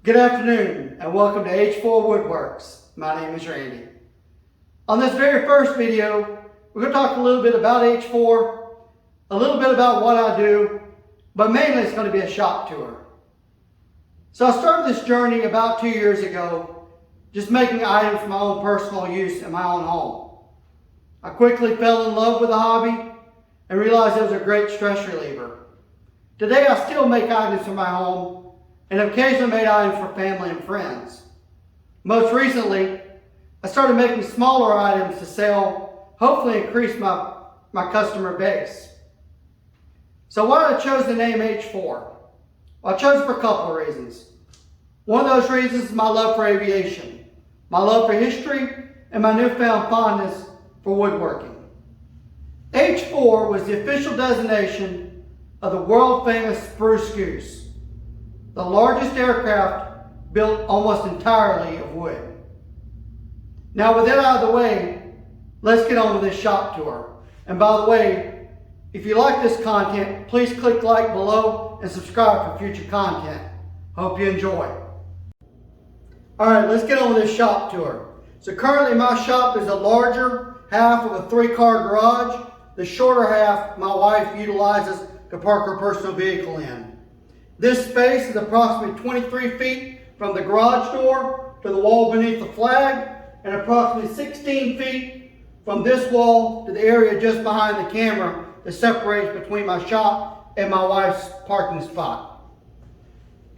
Good afternoon and welcome to H4 Woodworks. My name is Randy. On this very first video, we're going to talk a little bit about H4, a little bit about what I do, but mainly it's going to be a shop tour. So I started this journey about 2 years ago, just making items for my own personal use in my own home. I quickly fell in love with the hobby and realized it was a great stress reliever. Today I still make items for my home and occasionally made items for family and friends. Most recently, I started making smaller items to sell, hopefully increase my customer base. So why did I choose the name H4? Well, I chose it for a couple of reasons. One of those reasons is my love for aviation, my love for history, and my newfound fondness for woodworking. H4 was the official designation of the world-famous Spruce Goose, the largest aircraft built almost entirely of wood. Now with that out of the way, let's get on with this shop tour. And by the way, if you like this content, please click like below and subscribe for future content. Hope you enjoy. Alright, let's get on with this shop tour. So currently my shop is a larger half of a 3-car garage. The shorter half my wife utilizes to park her personal vehicle in. This space is approximately 23 feet from the garage door to the wall beneath the flag, and approximately 16 feet from this wall to the area just behind the camera that separates between my shop and my wife's parking spot.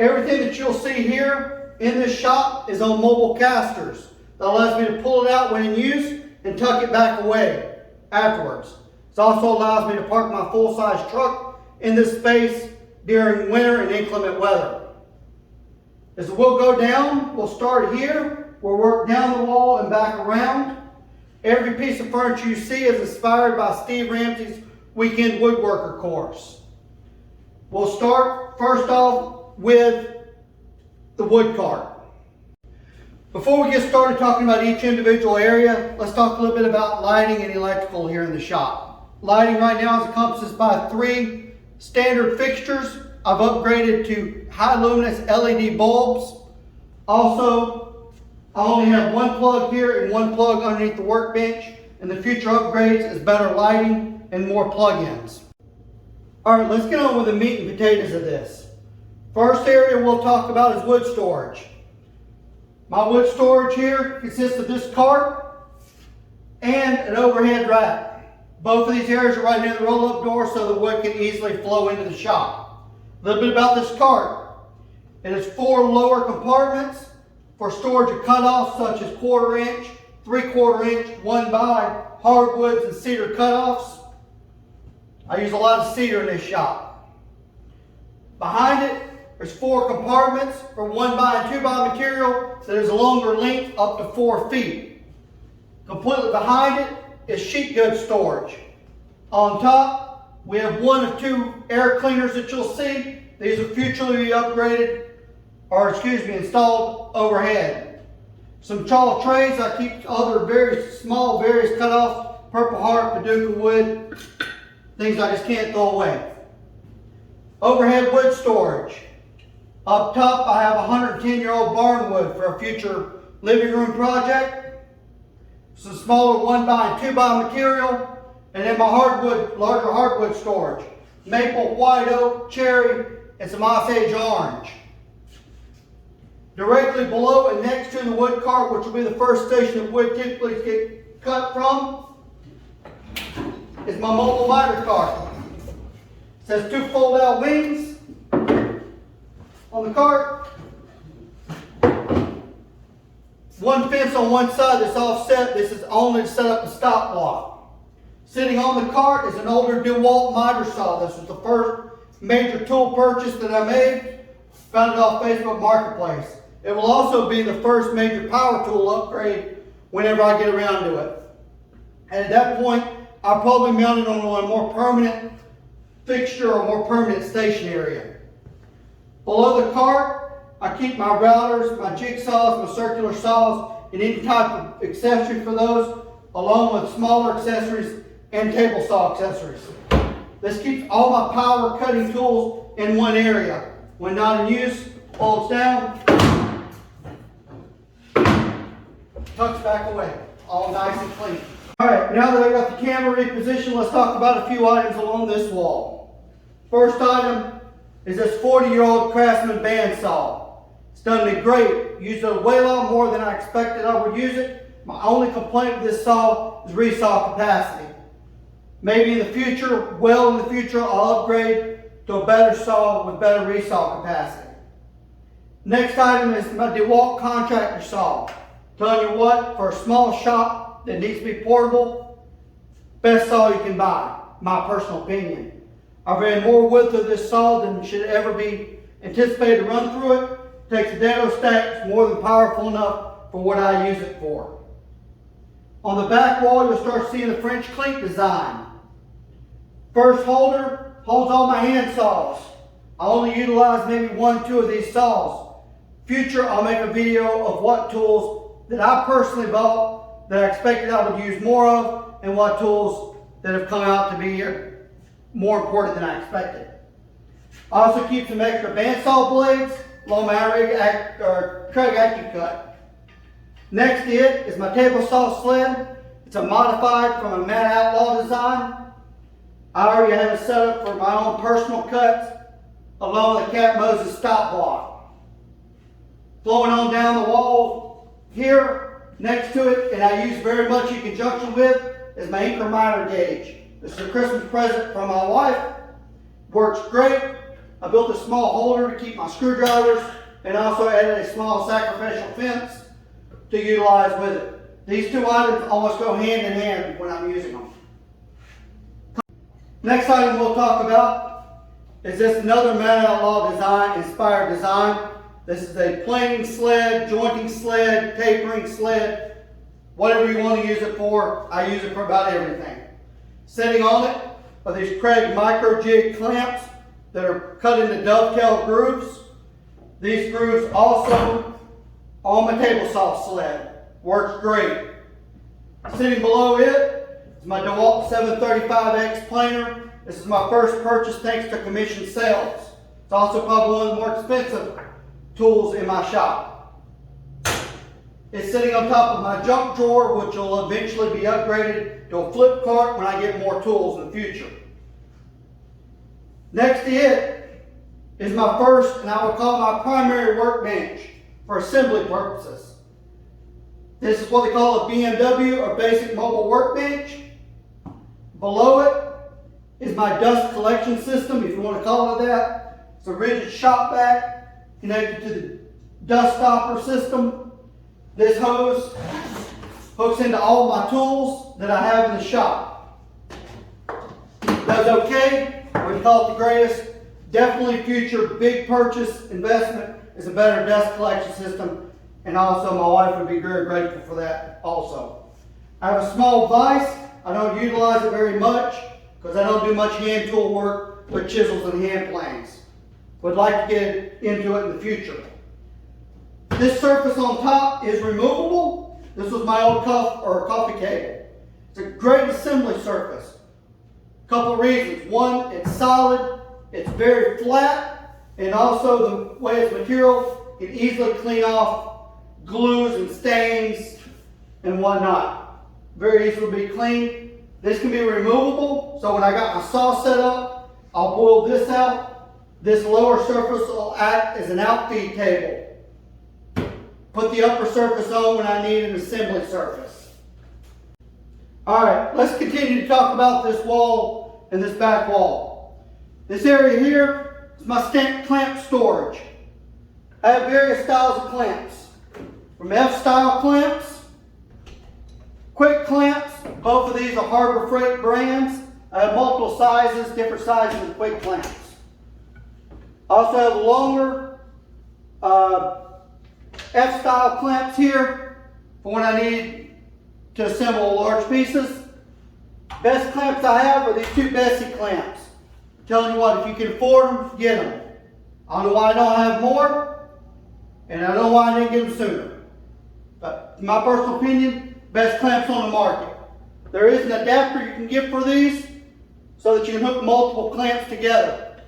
Everything that you'll see here in this shop is on mobile casters that allows me to pull it out when in use and tuck it back away afterwards. It also allows me to park my full-size truck in this space during winter and inclement weather. As we'll go down, we'll start here. We'll work down the wall and back around. Every piece of furniture you see is inspired by Steve Ramsey's Weekend Woodworker course. We'll start first off with the wood cart. Before we get started talking about each individual area, let's talk a little bit about lighting and electrical here in the shop. Lighting right now is encompassed by 3 standard fixtures. I've upgraded to high luminous LED bulbs. Also, I only have 1 plug here and 1 plug underneath the workbench. And the future upgrades is better lighting and more plug-ins. Alright, let's get on with the meat and potatoes of this. First area we'll talk about is wood storage. My wood storage here consists of this cart and an overhead rack. Both of these areas are right near the roll-up door so the wood can easily flow into the shop. A little bit about this cart. It has 4 lower compartments for storage of cutoffs such as 1/4 inch, 3/4 inch, 1x, hardwoods and cedar cutoffs. I use a lot of cedar in this shop. Behind it, there's 4 compartments for 1x and 2x material that is a longer length up to 4 feet. Completely behind it is sheet goods storage. On top, we have 1 of 2 air cleaners that you'll see. These will futurely be upgraded, installed overhead. Some chaw trays. I keep other very small, various cutoffs, Purple Heart, Paducah wood, things I just can't throw away. Overhead wood storage. Up top, I have a 110-year-old barn wood for a future living room project. Some smaller 1x and 2x material, and then my hardwood, larger hardwood storage. Maple, white oak, cherry, and some Osage orange. Directly below and next to the wood cart, which will be the first station that wood typically get cut from, is my mobile miter cart. It says 2 fold-out wings on the cart. 1 fence on one side that's offset. This is only to set up the stop block. Sitting on the cart is an older DeWalt miter saw. This was the first major tool purchase that I made. Found it off Facebook Marketplace. It will also be the first major power tool upgrade whenever I get around to it. And at that point, I'll probably mount it on a more permanent fixture or more permanent station area. Below the cart, I keep my routers, my jigsaws, my circular saws, and any type of accessory for those, along with smaller accessories and table saw accessories. This keeps all my power cutting tools in one area. When not in use, folds down, tucks back away, all nice and clean. All right, now that I got the camera repositioned, let's talk about a few items along this wall. First item is this 40-year-old Craftsman bandsaw. It's done me great. Used it way lot more than I expected I would use it. My only complaint with this saw is resaw capacity. Maybe in the future, well in the future, I'll upgrade to a better saw with better resaw capacity. Next item is my DeWalt contractor saw. Telling you what, for a small shop that needs to be portable, best saw you can buy, my personal opinion. I've ran more width of this saw than should ever be anticipated to run through it. Takes a dado stack, it's more than powerful enough for what I use it for. On the back wall, you'll start seeing the French cleat design. First holder holds all my hand saws. I only utilize maybe 1 or 2 of these saws. Future, I'll make a video of what tools that I personally bought that I expected I would use more of, and what tools that have come out to be more important than I expected. I also keep some extra bandsaw blades along my Craig AccuCut. Next to it is my table saw sled. It's a modified from a Matt Outlaw design. I already have it set up for my own personal cuts, along with the Cat Moses stop block. Flowing on down the wall here, next to it, and I use very much in conjunction with, is my incremental gauge. This is a Christmas present from my wife. Works great. I built a small holder to keep my screwdrivers, and also added a small sacrificial fence to utilize with it. These two items almost go hand in hand when I'm using them. Next item we'll talk about is this another Matt Outlaw design, inspired design. This is a planing sled, jointing sled, tapering sled, whatever you want to use it for. I use it for about everything. Sitting on it are these Craig micro jig clamps that are cut into dovetail grooves. These grooves also on my table saw sled. Works great. Sitting below it is my DeWalt 735X planer. This is my first purchase thanks to commission sales. It's also probably one of the more expensive tools in my shop. It's sitting on top of my junk drawer, which will eventually be upgraded to a flip cart when I get more tools in the future. Next to it is my first, and I would call my primary workbench for assembly purposes. This is what they call a BMW, or basic mobile workbench. Below it is my dust collection system, if you want to call it that. It's a rigid shop vac connected to the dust stopper system. This hose hooks into all my tools that I have in the shop. Does okay. I wouldn't call it the greatest. Definitely future big purchase investment is a better dust collection system, and also my wife would be very grateful for that also. I have a small vise. I don't utilize it very much because I don't do much hand tool work with chisels and hand planes. Would like to get into it in the future. This surface on top is removable. This was my old coffee table. It's a great assembly surface. Couple reasons. One, it's solid, it's very flat, and also the way it's material, it can easily clean off glues and stains and whatnot. Very easily be cleaned. This can be removable, so when I got my saw set up, I'll boil this out. This lower surface will act as an outfeed table. Put the upper surface on when I need an assembly surface. Alright, let's continue to talk about this wall and this back wall. This area here is my stamp clamp storage. I have various styles of clamps. From F-style clamps, quick clamps, both of these are Harbor Freight brands. I have multiple sizes, different sizes of quick clamps. I also have longer F-style clamps here for when I need to assemble large pieces. Best clamps I have are these two Bessie clamps. I'm telling you what, if you can afford them, get them. I don't know why I don't have more, and I don't know why I didn't get them sooner. But in my personal opinion, best clamps on the market. There is an adapter you can get for these so that you can hook multiple clamps together.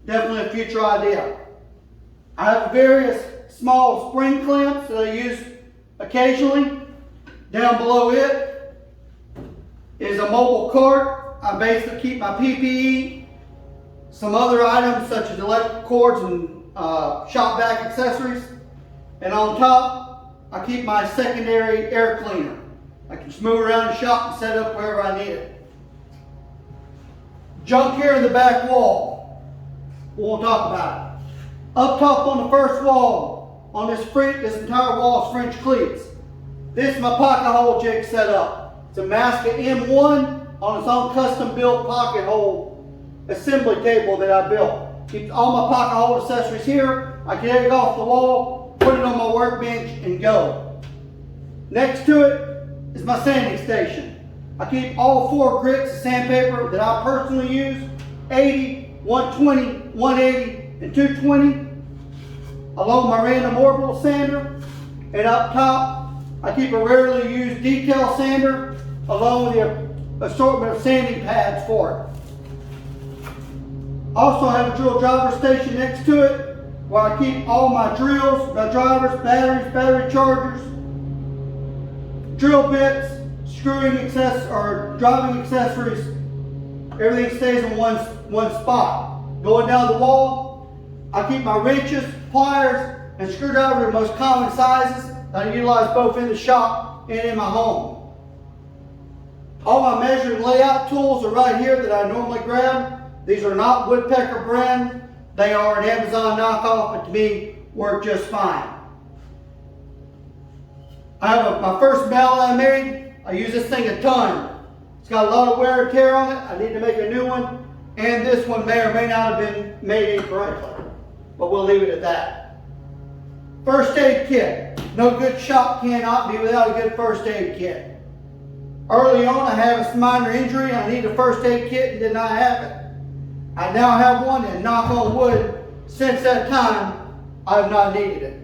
Definitely a future idea. I have various small spring clamps that I use Occasionally, down below it is a mobile cart. I basically keep my PPE, some other items such as electrical cords and shop vac accessories. And on top, I keep my secondary air cleaner. I can just move around the shop and set up wherever I need it. Junk here in the back wall. We won't talk about it. Up top on the first wall, on this entire wall is French cleats. This is my pocket hole jig set up. It's a Masca M1 on its own custom built pocket hole assembly table that I built. Keeps all my pocket hole accessories here. I can take it off the wall, put it on my workbench, and go. Next to it is my sanding station. I keep all 4 grits of sandpaper that I personally use, 80, 120, 180, and 220, along with my random orbital sander. And up top, I keep a rarely used detail sander, along with the assortment of sanding pads for it. Also, I have a drill driver station next to it, where I keep all my drills, my drivers, batteries, battery chargers, drill bits, screwing driving accessories. Everything stays in one spot. Going down the wall, I keep my wrenches, pliers, and screwdrivers in most common sizes that I utilize both in the shop and in my home. All my measuring layout tools are right here that I normally grab. These are not Woodpecker brand. They are an Amazon knockoff, but to me, work just fine. I have my first mallet I made. I use this thing a ton. It's got a lot of wear and tear on it. I need to make a new one. And this one may or may not have been made incorrectly. But we'll leave it at that. First aid kit. No good shop cannot be without a good first aid kit. Early on, I had a minor injury. I needed a first aid kit and did not have it. I now have one, and knock on wood, since that time, I have not needed it.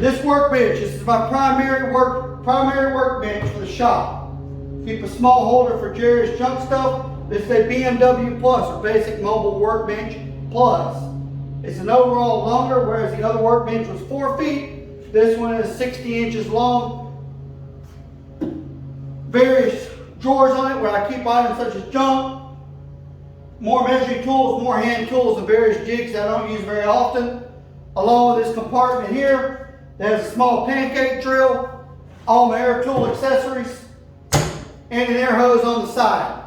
This workbench, this is my primary workbench for the shop. Keep a small holder for Jerry's junk stuff. This is a BMW Plus, or Basic Mobile Workbench Plus. It's an overall longer, whereas the other workbench was 4 feet. This one is 60 inches long. Various drawers on it where I keep items such as junk, more measuring tools, more hand tools, and various jigs that I don't use very often. Along with this compartment here, there's a small pancake drill, all my air tool accessories, and an air hose on the side.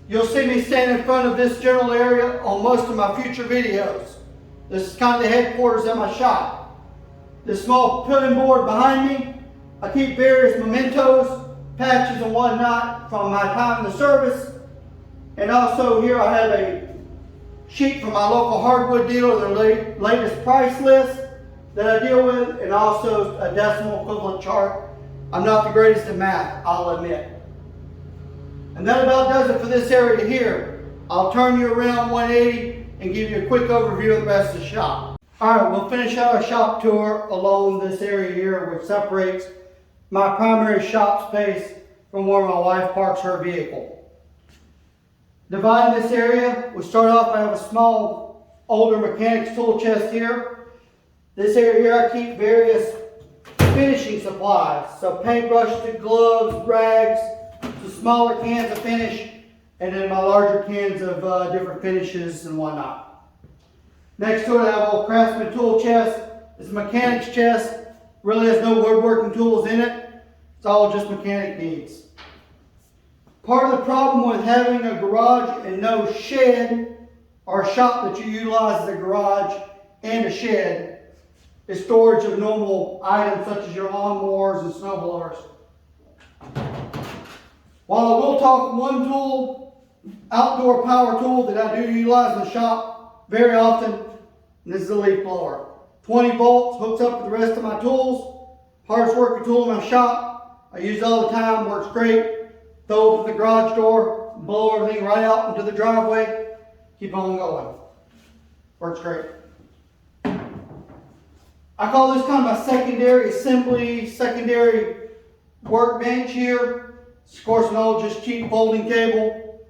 You'll see me stand in front of this general area on most of my future videos. This is kind of the headquarters of my shop. This small putting board behind me, I keep various mementos, patches, and whatnot from my time in the service. And also here I have a sheet from my local hardwood dealer, their latest price list that I deal with, and also a decimal equivalent chart. I'm not the greatest at math, I'll admit. And that about does it for this area here. I'll turn you around 180 and give you a quick overview of the rest of the shop. Alright, we'll finish out our shop tour along this area here, which separates my primary shop space from where my wife parks her vehicle. Dividing this area, we start off, I have a small older mechanics tool chest here. This area here I keep various finishing supplies. So paintbrushes, gloves, rags, some smaller cans of finish, and then my larger cans of different finishes and whatnot. Next to it I have a little craftsman tool chest. It's a mechanics chest. Really has no woodworking tools in it. It's all just mechanic needs. Part of the problem with having a garage and no shed, or a shop that you utilize as a garage and a shed, is storage of normal items such as your lawnmowers and snowblowers. While I will talk one tool, outdoor power tool that I do utilize in the shop very often, and this is a leaf blower. 20 volts, hooks up with the rest of my tools. Hardest working tool in my shop. I use it all the time, works great. Throw it to the garage door, blow everything right out into the driveway, keep on going. Works great. I call this kind of my secondary assembly, secondary workbench here. It's of course an old just cheap folding table.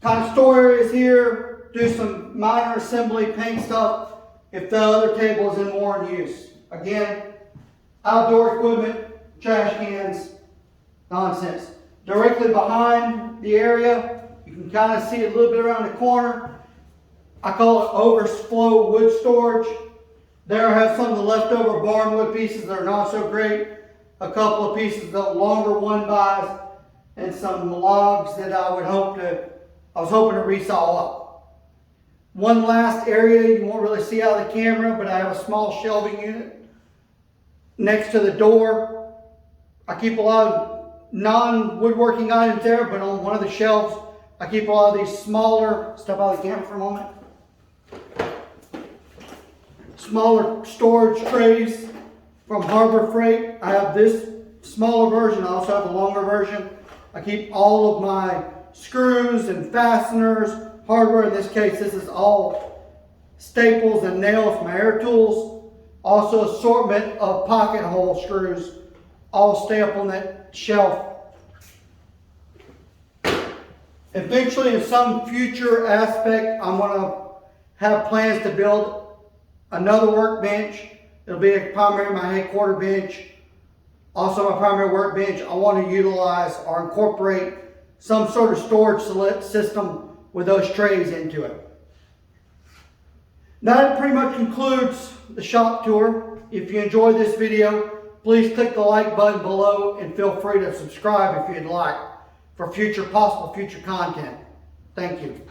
Kind of store areas here, do some minor assembly, paint stuff if the other table is in more in use. Again, outdoor equipment, trash cans, nonsense. Directly behind the area, you can kind of see it a little bit around the corner. I call it overflow wood storage. There I have some of the leftover barnwood pieces that are not so great. A couple of pieces of longer 1x and some logs that I was hoping to resaw up. One last area you won't really see out of the camera, but I have a small shelving unit next to the door. I keep a lot of non-woodworking items there, but on one of the shelves, I keep a lot of these smaller, step out of the camera for a moment, smaller storage trays from Harbor Freight. I have this smaller version. I also have a longer version. I keep all of my screws and fasteners, hardware. In this case, this is all staples and nails from my air tools. Also assortment of pocket hole screws, all stay up on that shelf. Eventually, in some future aspect, I'm going to have plans to build another workbench. It'll be primarily my headquarter bench. Also my primary workbench. I want to utilize or incorporate some sort of storage system with those trays into it. That pretty much concludes the shop tour. If you enjoyed this video, please click the like button below and feel free to subscribe if you'd like for possible future content. Thank you.